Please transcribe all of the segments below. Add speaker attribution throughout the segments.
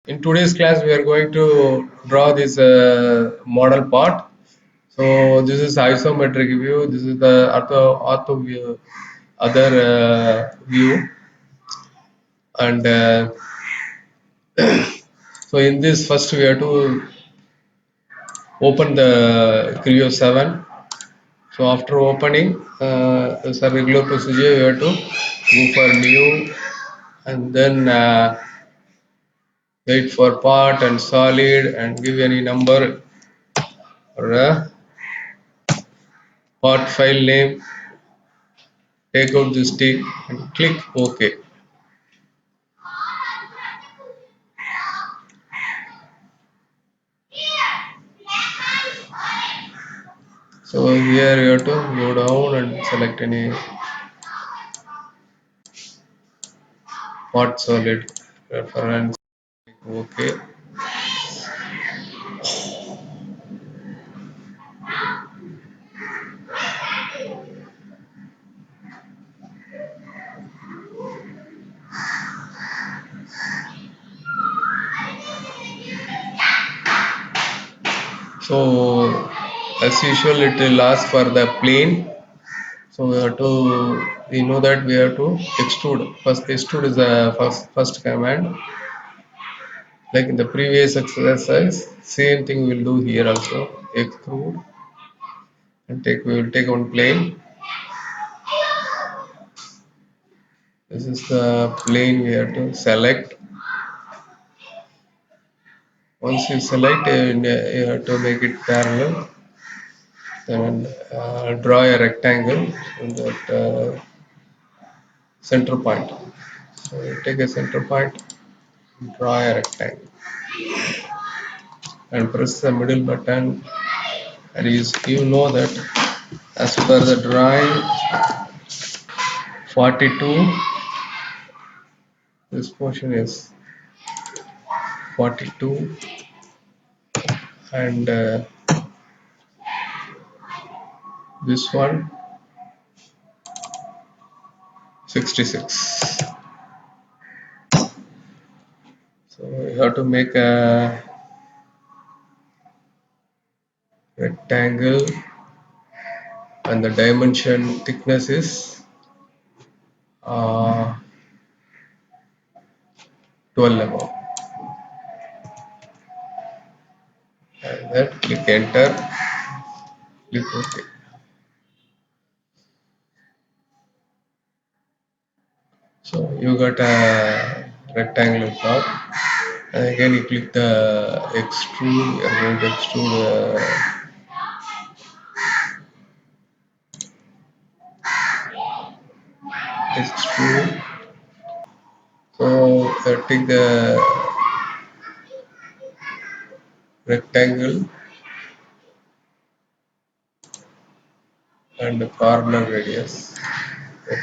Speaker 1: In today's class, we are going to draw this model part. So this is isometric view. This is the ortho view, other view, and so in this first we have to open the creo 7. So after opening, as a regular procedure, we have to go for new and then wait for part and solid and give any number or a part file name, take out this tick and click OK. So here you have to go down and select any part solid reference. OK. So as usual, it will ask for the plane. So we know that we have to extrude. First extrude is the first command. Like in the previous exercise, same thing we'll do here also. Extrude and we will take one plane. This is the plane we have to select. Once you select, you have to make it parallel. Then draw a rectangle in that center point. So you take a center point, draw a rectangle, and press the middle button. And you know that as per the drawing 42, this portion is 42, and this one 66. So you have to make a rectangle, and the dimension thickness is 12 mm. And then click enter, click OK. So you got a rectangular top, and again you click the extrude. You are going to extrude extrude. So take the rectangle and the corner radius. Okay.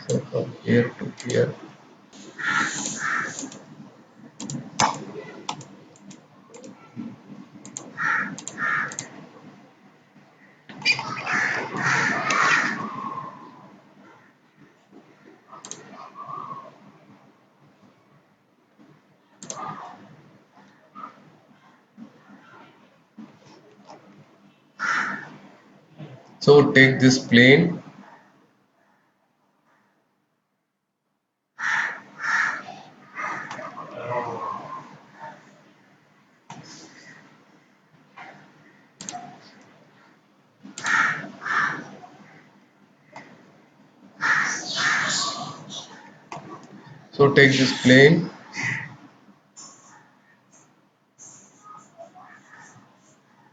Speaker 1: So from here to here. So take this plane So take this plane,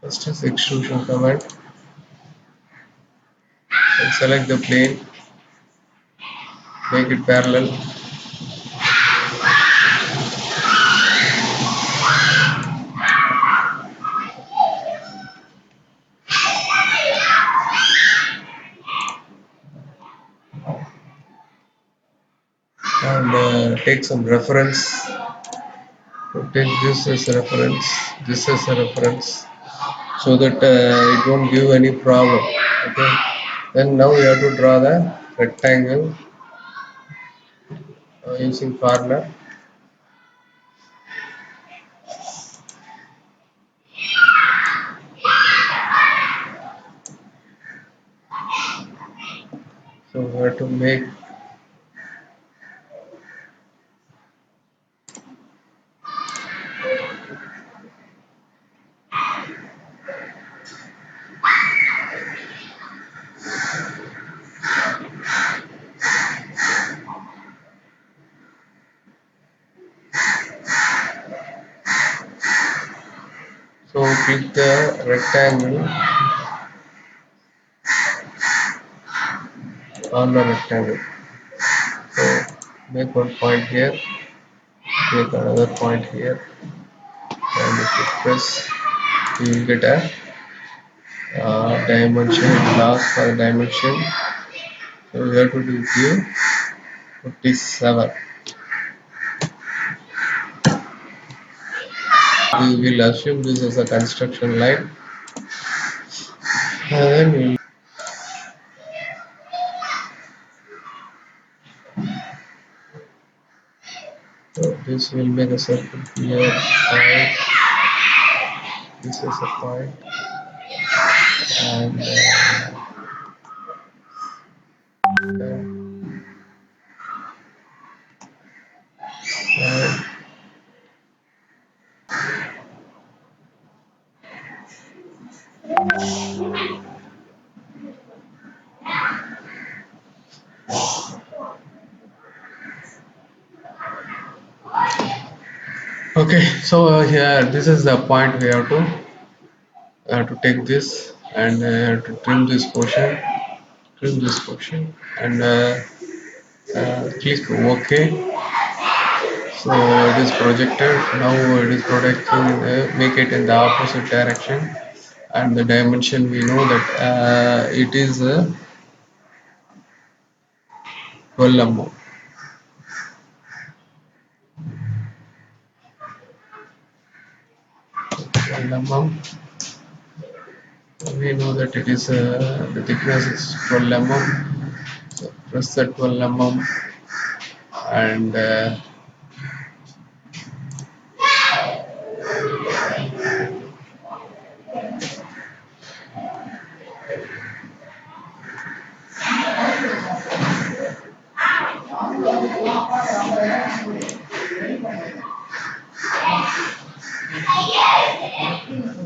Speaker 1: first is extrusion command, and select the plane, make it parallel, and take some reference. So take this as a reference, this as a reference, so that it won't give any problem. Okay. Then now you have to draw the rectangle using corner. have to make. So click the rectangle on the rectangle. So make one point here, make another point here, and if you press, you will get a dimension, last for the dimension. So we have to do here 57. We will assume this is a construction line, and then we'll, so this will make a circle here. Point. This is a point, and uh, okay. So here, this is the point we have to take this and to trim this portion, and click OK. So it is projected. Now it is projecting. Make it in the opposite direction, and the dimension we know that it is 12 mm. 12 mm. We know that it is the thickness is 12 mm. So press the 12 mm and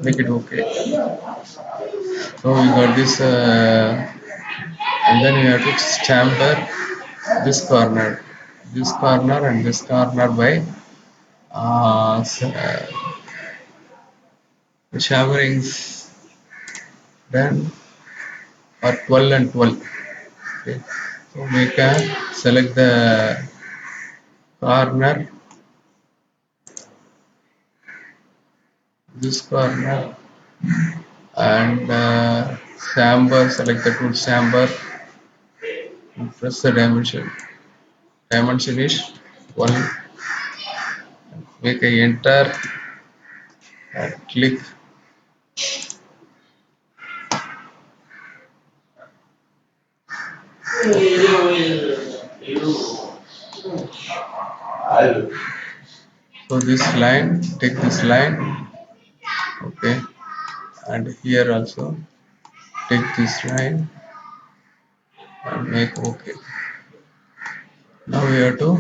Speaker 1: make it OK. So we got this, and then we have to chamfer this corner and this corner by chamferings then are 12 and 12. Okay. So we can select the corner, this corner, and chamfer, select the tool chamfer, and press the dimension. Dimension is 1. Make a enter and click. So this line, take this line, okay, and here also take this line and make OK. Now we have to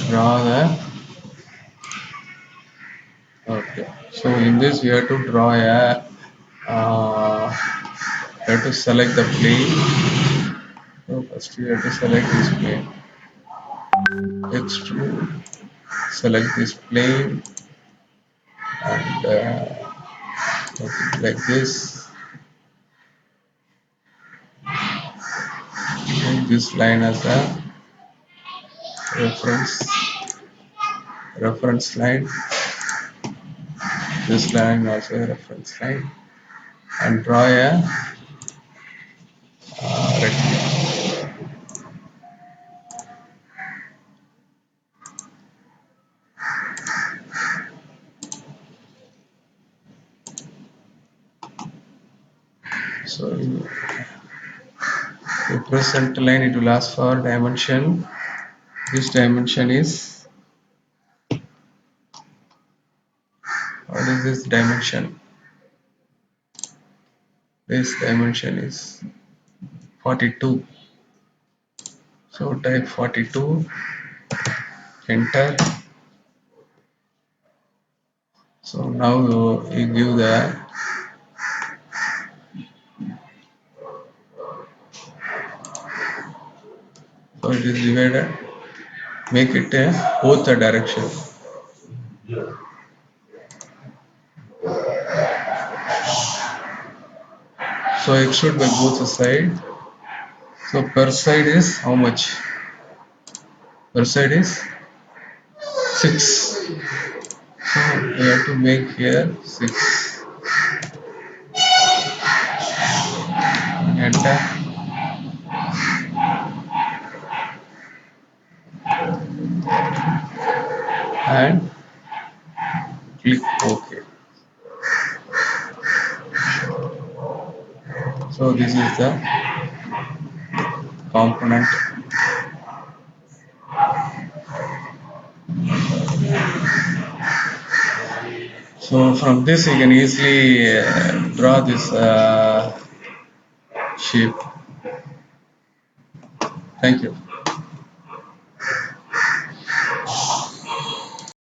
Speaker 1: draw the, okay. So in this we have to draw a, we have to select the plane. So first we have to select this plane, extrude, select this plane, and like this. Take this line as a reference line. This line also a reference line, and draw a rectangle. So you press center line, it will ask for dimension. This dimension is this dimension. This dimension is 42. So type 42, enter. So now you give the, so it is divided, make it a both the direction. So extrude by both the side. So per side is how much? Per side is 6. So we have to make here 6. Enter and click OK. So this is the component. So from this you can easily draw this shape. Thank you.